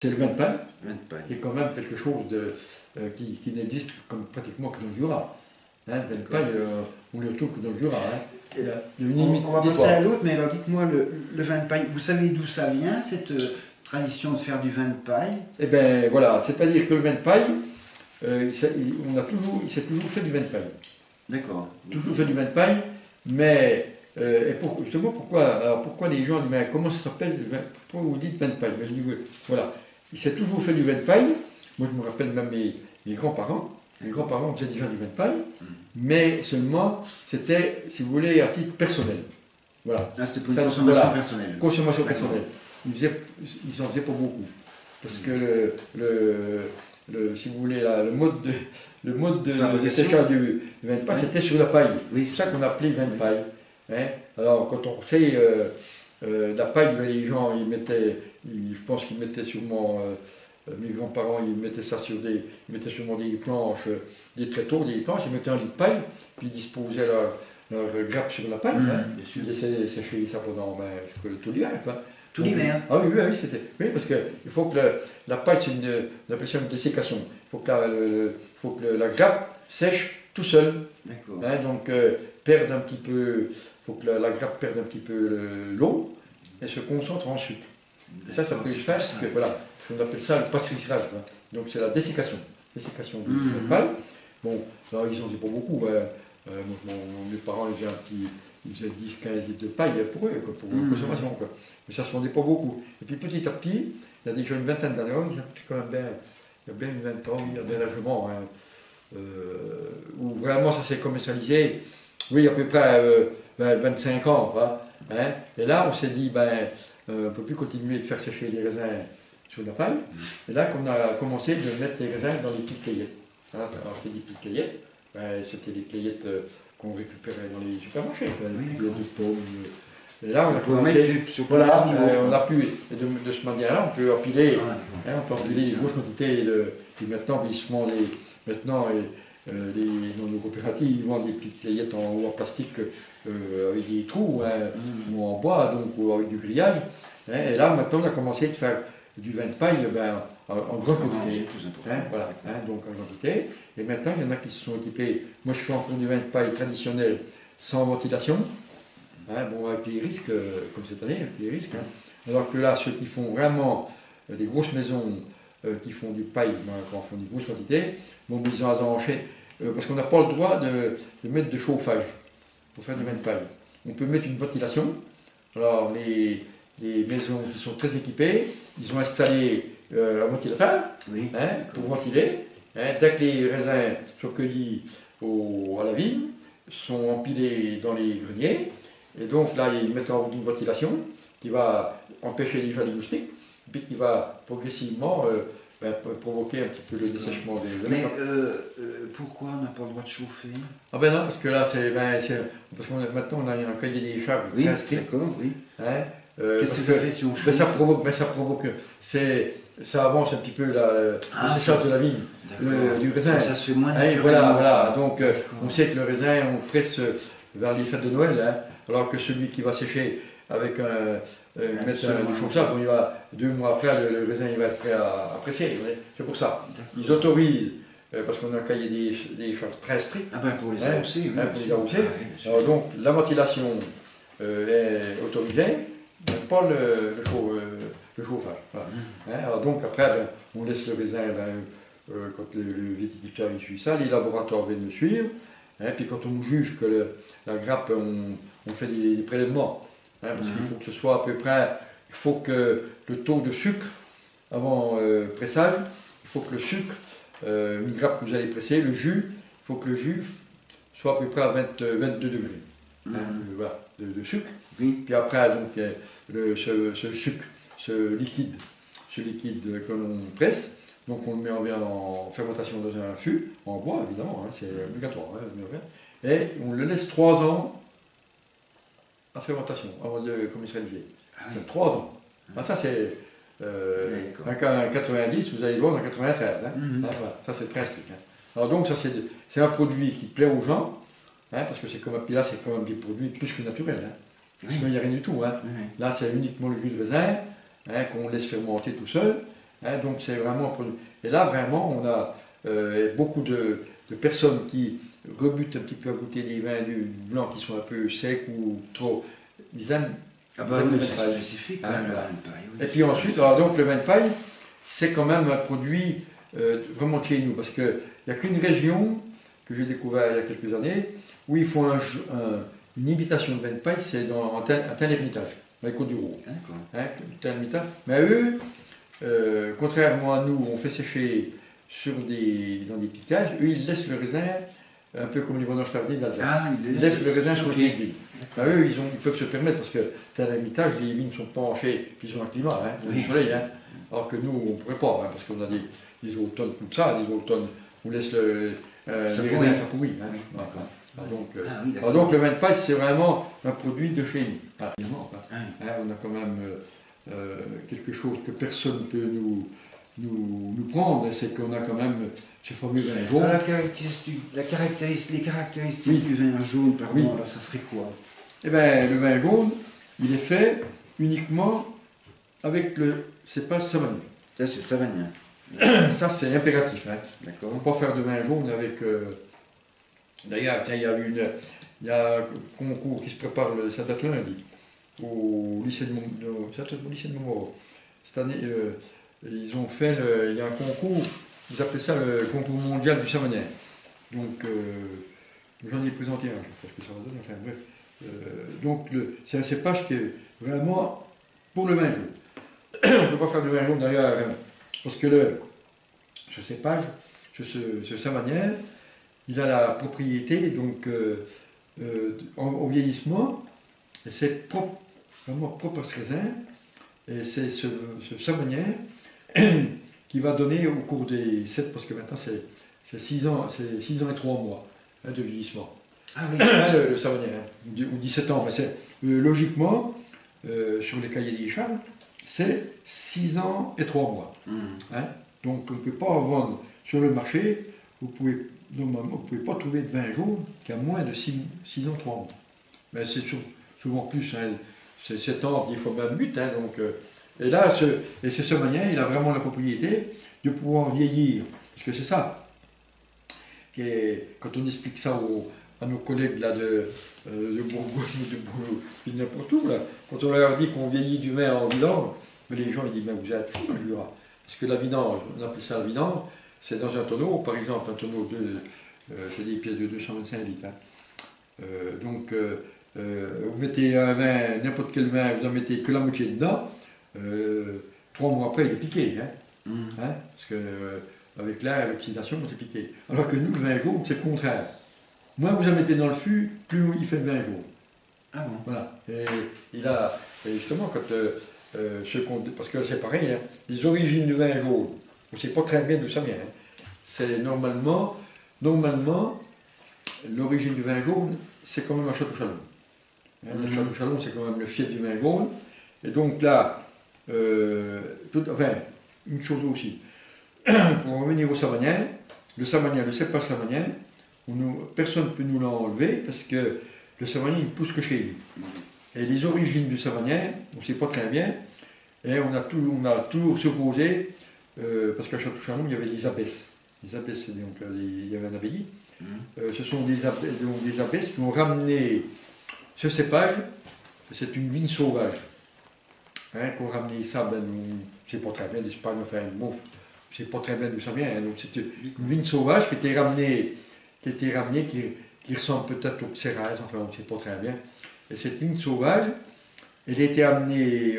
C'est le vin de paille, Vin de paille. qui est quand même quelque chose qui n'existe pratiquement que dans le Jura. Hein, le vin de paille, on ne le trouve que dans le Jura. Hein. On va passer à l'autre, mais alors dites-moi, le vin de paille, vous savez d'où ça vient, cette tradition de faire du vin de paille? Eh bien voilà, c'est-à-dire que le vin de paille, il s'est toujours fait du vin de paille. D'accord. Toujours fait du vin de paille, mais justement pourquoi les gens disent mais comment ça s'appelle le vin, pourquoi vous dites vin de paille? Mais je dis voilà, il s'est toujours fait du vin de paille. Moi je me rappelle même mes grands-parents. Les grands-parents faisaient déjà du vin de paille, mais seulement c'était, si vous voulez, à titre personnel. Voilà. Ah, c'était pour une consommation personnelle. Consommation personnelle. Ils en faisaient pas beaucoup. Parce que si vous voulez, le mode de séchage du vin de paille, c'était sur la paille. Oui. C'est ça qu'on appelait vin de paille. Hein? Alors, quand on sait, la paille, les gens, je pense qu'ils mettaient sûrement, mes grands-parents, ils mettaient sûrement des planches, des tréteaux, des planches, ils mettaient un lit de paille, puis ils disposaient leur grappe sur la paille. Hein? Ils laissaient sécher ça pendant tout l'hiver. Hein? Tout l'hiver. Ah oui, c'était. Oui, parce qu'il faut que la paille, on appelle ça une dessiccation. Il faut que la grappe sèche tout seul. D'accord. Hein, donc, perde un petit peu, il faut que la grappe perde un petit peu l'eau et se concentre en sucre. Et ça peut se faire parce que, voilà, on appelle ça le pasteurisage. Hein. Donc, c'est la dessiccation. Dessiccation du paille. Bon, alors, ils n'en faisaient pas beaucoup. Mes parents, ils faisaient 10-15 litres de paille pour eux, pour la consommation. Quoi. Mais ça ne se vendait pas beaucoup. Et puis petit à petit, il y a déjà une vingtaine d'années, il y a quand même bien une vingtaine ans, il y a bien largement, hein, où vraiment ça s'est commercialisé, oui, à peu près 25 ans. Hein. Et là, on s'est dit, on ne peut plus continuer de faire sécher les raisins sur la paille. Et là, qu'on a commencé de mettre les raisins dans les petites caillettes. Hein. Alors, c'était des petites caillettes, c'était des caillettes qu'on récupérait dans les supermarchés, de pommes. Et là, on a commencé, voilà, on a pu, de cette manière-là, on peut empiler, des grosses quantités. Et maintenant, dans nos coopératives, ils vendent des petites caillettes en plastique avec des trous, ou en bois, donc ou avec du grillage. Et là, maintenant, on a commencé de faire du vin de paille en grande quantité. Donc en quantité. Et maintenant, il y en a qui se sont équipés. Moi, je fais encore du vin de paille traditionnel sans ventilation. Avec les risques, comme cette année, avec les risques. Alors que là, ceux qui font vraiment des grosses maisons qui font du paille, quand on fait des grosses quantités, ils ont à enchaîner, parce qu'on n'a pas le droit de mettre de chauffage pour faire du vin de paille. On peut mettre une ventilation. Alors, les maisons qui sont très équipées, ils ont installé un ventilateur pour ventiler. Dès que les raisins sont cueillis à la vigne, sont empilés dans les greniers. Et donc là, ils mettent en route une ventilation qui va empêcher déjà les moustiques, puis qui va progressivement provoquer un petit peu le dessèchement des Mais pourquoi on n'a pas le droit de chauffer? Ah ben non, parce que là, parce que maintenant on a un cahier des charges très strict. D'accord, oui. Qu'est-ce que ça fait si on chauffe? Ça avance un petit peu le séchage de la vigne, du raisin. Ça se fait moins naturellement. Voilà. Donc on sait que le raisin, on presse vers les fêtes de Noël, alors que celui qui va sécher avec du chauffage, il va 2 mois après, le raisin il va être prêt à presser. C'est pour ça. Ils autorisent, parce qu'on a un cahier des charges très strict. Pour les arroser, pour les arroser. Alors donc la ventilation est autorisée, mais pas le chauffage. Voilà. Alors donc après, on laisse le raisin, quand le viticulteur suit ça, les laboratoires viennent le suivre. Puis quand on juge que la grappe, on fait des prélèvements. Parce qu'il faut que ce soit à peu près, il faut que le taux de sucre, avant pressage, il faut que le sucre, une grappe que vous allez presser, le jus, il faut que le jus soit à peu près à 22 degrés de sucre. Puis après, donc, ce sucre, ce liquide que l'on presse, donc on le met en fermentation dans un fût, en bois évidemment, c'est obligatoire. Et on le laisse 3 ans en fermentation, avant de commercialiser. C'est 3 ans. Ça c'est en 90, vous allez le voir en 93. Voilà. Ça c'est très strict. Alors donc ça c'est un produit qui plaît aux gens, parce que c'est quand même des produits plus que naturels. Parce qu'il n'y a rien du tout. Là c'est uniquement le jus de raisin qu'on laisse fermenter tout seul. Hein, donc c'est vraiment un produit. Et là, vraiment, on a beaucoup de personnes qui rebutent un petit peu à goûter des vins du blanc qui sont un peu secs ou trop. Ils aiment. Ah bah ils aiment oui, le c'est vin de paille. spécifique quand Hein, même, le voilà. vin de paille. Oui. Et puis ensuite, alors donc le vin de paille, c'est quand même un produit vraiment de chez nous, parce qu'il n'y a qu'une région que j'ai découvert il y a quelques années où ils font une imitation de vin de paille, c'est à Tain-l'Hermitage, dans les Côtes-du-Rhône. D'accord. Hein, Tain-l'Hermitage. Mais eux, contrairement à nous, on fait sécher dans des piquages, eux ils laissent le raisin, un peu comme les vendanges tardives d'Alsace. Ah, Ils laissent le raisin sur le pied. Ben, eux, ils peuvent se permettre, parce que à l'Hermitage, les vignes sont penchées, puis ils ont un climat, hein, ils ont du soleil. Hein, alors que nous, on ne pourrait pas, hein, parce qu'on a des automnes comme ça, des automnes où on laisse les raisins s'appourrir. Hein, oui, voilà. Donc le vin de paille, c'est vraiment un produit de chez nous. Ah, on a quand même quelque chose que personne ne peut nous prendre, c'est qu'on a quand même ce fameux vin jaune. Les caractéristiques du vin jaune, pardon, alors ça serait quoi? Eh bien, le vin jaune, il est fait uniquement avec le cépage savagnin. Ça, c'est le savagnin. Ça, c'est impératif. Hein. D'accord. On ne peut pas faire de vin jaune avec... D'ailleurs, il y a un concours qui se prépare, ça date lundi, au lycée de Montmoreau. Cette année, ils ont fait, il y a un concours, ils appellent ça le concours mondial du savagnin. Donc, j'en ai présenté un, je ne sais pas ce que ça va donner, enfin bref. Donc, c'est un cépage qui est vraiment pour le vin jaune. On ne peut pas faire de vin jaune d'ailleurs, parce que ce cépage, ce savagnin, il a la propriété, donc, au vieillissement, et c'est vraiment propre à ce raisin, et c'est ce savagnin qui va donner au cours des 7, parce que maintenant c'est 6 ans, c'est 6 ans et 3 mois hein, de vieillissement. Ah oui. Le savagnin, hein, ou 17 ans, mais c'est logiquement, sur les cahiers des charges, c'est 6 ans et 3 mois. Hein. Donc on ne peut pas vendre sur le marché, normalement, vous ne pouvez pas trouver de vin jaune qui a moins de 6 ans 3 mois. Mais c'est souvent plus, hein, c'est 7 ans, des fois même 8. Hein, donc, et là, ce savagnin, il a vraiment la propriété de pouvoir vieillir. Parce que c'est ça. Quand on explique ça à nos collègues là, de Bourgogne, de n'importe où, là, quand on leur dit qu'on vieillit du vin en vidange, mais les gens ils disent, mais vous êtes fous, je jure. Parce que la vidange, on appelle ça la vidange, c'est dans un tonneau, par exemple, un tonneau c'est des pièces de 225 litres. Hein. Donc, vous mettez un vin, n'importe quel vin, vous n'en mettez que la moitié dedans, 3 mois après, il est piqué. Hein. Hein, parce que avec l'air, l'oxydation, c'est piqué. Alors que nous, le vin jaune, c'est le contraire. Moins vous en mettez dans le fût, plus il fait le vin jaune. Ah bon. Voilà. Et justement, quand parce que c'est pareil, hein, les origines du vin jaune, on ne sait pas très bien d'où ça vient. Hein. C'est normalement, l'origine du vin jaune, c'est quand même un Château Chalon. Hein, le Château Chalon, c'est quand même le fief du vin jaune. Et donc là, une chose aussi, pour en revenir au savagnin, le cépage savagnin, personne ne peut nous l'enlever parce que le savagnin il ne pousse que chez nous. Et les origines du savagnin, on ne sait pas très bien, et on a toujours supposé, parce qu'à Château-Chalon, il y avait des abbesses. Les abbesses, donc il y avait un abbaye. Ce sont des abbesses qui ont ramené ce cépage, c'est une vigne sauvage. Hein, qui ont ramené ça, on ne sait pas très bien d'Espagne, enfin, bon, je ne sais pas très bien d'où ça vient. Hein, donc c'est une vigne sauvage qui était ramenée, qui ressemble peut-être au Xérès, enfin on ne sait pas très bien. Et cette vigne sauvage, elle a été amenée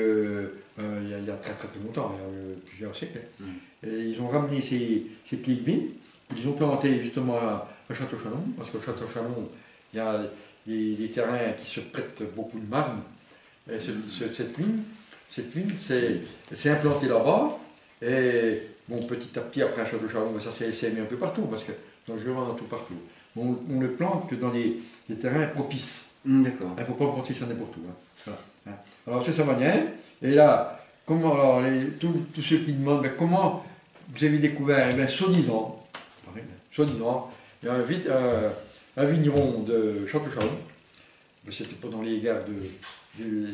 il y a très longtemps, il y a plusieurs siècles. Et ils ont ramené ces petites vignes, ils ont planté justement à Château-Chalon, parce qu'au Château-Chalon, il y a des terrains qui se prêtent beaucoup de marne. Et cette vigne s'est implantée là-bas, et bon, petit à petit, après à Château-Chalon, ça s'est mis un peu partout, parce que dans le Jura, on en a tout partout. On ne le plante que dans les terrains propices. D'accord. Il ne faut pas planter ça n'importe où. Hein. Voilà. Hein. Alors, c'est savagnin. Et là, tous ceux qui demandent ben, comment vous avez découvert, eh bien, soi-disant, il y a un vigneron de Château-Chalon, c'était pas dans les guerres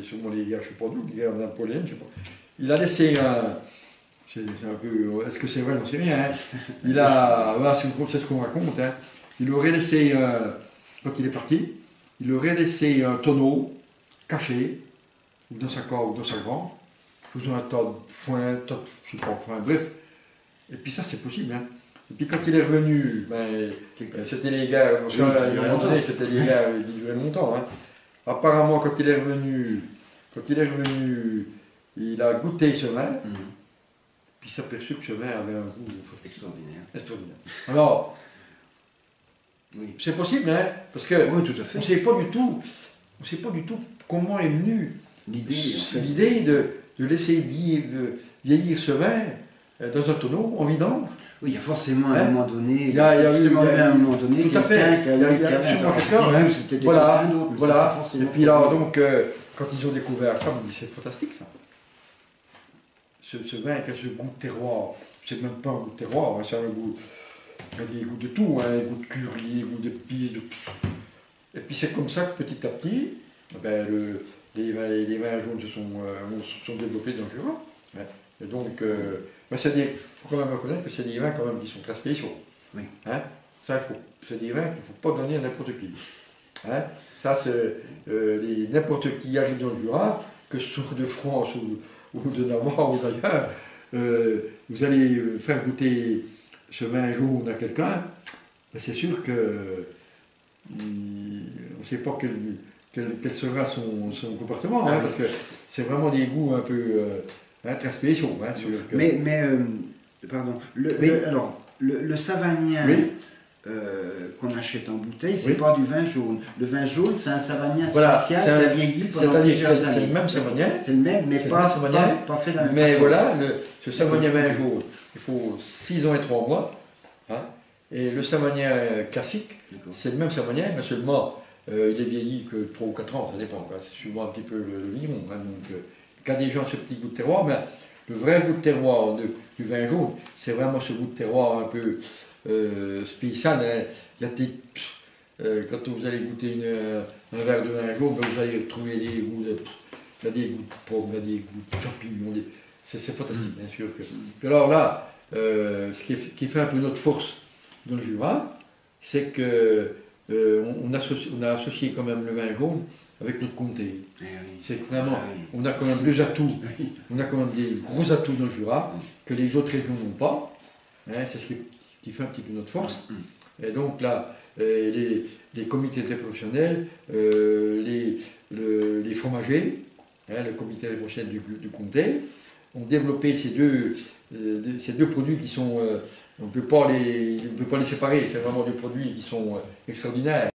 sûrement les guerres, je ne sais pas d'où, les guerres napoléennes, je ne sais pas. Il a laissé c'est un peu... Est-ce que c'est vrai? On ne sait rien. Hein. Il a... Voilà, c'est ce qu'on raconte. Hein. Il aurait laissé, quand il est parti, il aurait laissé un tonneau caché, ou dans sa corde, ou dans sa grange, faisant un tas de foin, je sais pas, enfin, bref. Et puis ça, c'est possible. Hein. Et puis quand il est revenu, ben, c'était les gars, parce qu'à un moment donné, c'était les gars qui duraient longtemps. Hein. Apparemment, quand il est revenu, il a goûté ce vin, puis il s'est aperçu que ce vin avait un goût extraordinaire. Alors, oui. C'est possible, hein, parce que oui, tout à fait. On ne sait pas du tout comment est venue l'idée de laisser vieillir ce vin dans un tonneau en vidange. Oui, il y a forcément à un moment donné, il y a un moment donné, tout à fait, il y a absolument quelqu'un, voilà. Et puis là, donc, quand ils ont découvert ça, on dit c'est fantastique ça. Ce vin qui a ce goût de terroir, c'est même pas un goût de terroir, c'est un goût, il y a des goûts de tout, hein, des goûts de curry, des goûts d'épices, et puis c'est comme ça que petit à petit, ben, les vins jaunes se sont développés dans le Jura. Ouais. Et donc, ben, il faut quand même reconnaître que c'est des vins quand même qui sont très spéciaux. Oui. Hein? Ça, c'est des vins qu'il ne faut pas donner à n'importe qui. Hein? Ça, c'est n'importe qui arrive dans le Jura, que ce soit de France ou de Navarre ou d'ailleurs, vous allez faire goûter ce vin jaune à quelqu'un, ben, c'est sûr que on ne sait pas quel sera son comportement, hein, parce que c'est vraiment des goûts un peu très spéciaux. Hein, pardon, oui. Alors, le Savagnien oui. qu'on achète en bouteille, c'est pas du vin jaune. Le vin jaune, c'est un Savagnin spécial qui a vieilli pendant plusieurs années. C'est le même Savagnin. C'est le même, mais pas fait de la même façon. Mais voilà, ce Savagnin vin jaune, il faut 6 ans et 3 mois. Hein, et le Savagnin classique, c'est le même Savagnin, mais seulement il est vieilli que 3 ou 4 ans, ça dépend. C'est suivant un petit peu le vigneron. Hein, donc, quand des gens ce petit goût de terroir, mais le vrai goût de terroir du vin jaune, c'est vraiment ce goût de terroir un peu spécial. Hein. Il y a quand vous allez goûter un verre de vin jaune, vous allez trouver des goûts de pomme, des goûts de champignons. C'est fantastique, bien sûr. Puis alors là, ce qui fait un peu notre force dans le Jura, c'est que on a associé quand même le vin jaune avec notre comté. C'est vraiment, on a quand même 2 atouts, on a quand même des gros atouts dans le Jura que les autres régions n'ont pas. Hein, c'est ce qui fait un petit peu notre force. Et donc là, les comités professionnels, les fromagers, hein, le comité professionnel du comté, ont développé ces deux produits qui sont, on ne peut pas les séparer, c'est vraiment des produits qui sont extraordinaires.